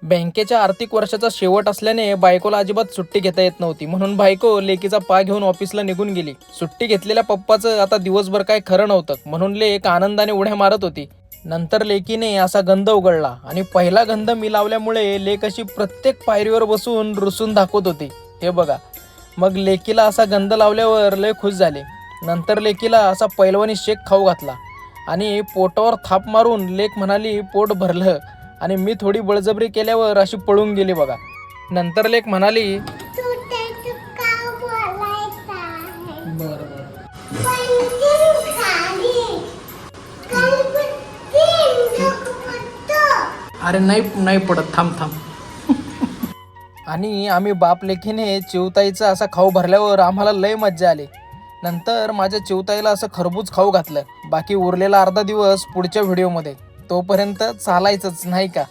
बँकेच्या आर्थिक वर्षाचा शेवट असल्याने बायकोला अजिबात सुट्टी घेता येत नव्हती, म्हणून बायको लेकीचा पा घेऊन ऑफिसला निघून गेली. सुट्टी घेतलेल्या पप्पाचं आता दिवसभर काय खरं नव्हतं, म्हणून लेक आनंदाने उड्या मारत होती. नंतर लेकीने असा गंध उघडला आणि पहिला गंध मी लावल्यामुळे लेक अशी प्रत्येक पायरीवर बसून रुसून दाखवत होती. हे बघा, मग लेकीला असा गंध लावल्यावर लय खुश झाले. नंतर लेकीला असा पैलवानी शेक खाऊ घातला आणि पोटावर थाप मारून लेक म्हणाली पोट भरलं, आणि मी थोडी बळजबरी केल्यावर अशी पळून गेली बघा. नंतर लेक म्हणाली अरे नाही पडत, थांब थांब. आणि आम्ही बाप लेकीने चिवताईचा असा खाऊ भरल्यावर आम्हाला लय मज्जा आली. नंतर माझ्या चिवताईला असं खरबूज खाऊ घातलं. बाकी उरलेला अर्धा दिवस पुढच्या व्हिडिओमध्ये. तोपर्यंत चालायचंच नाही का.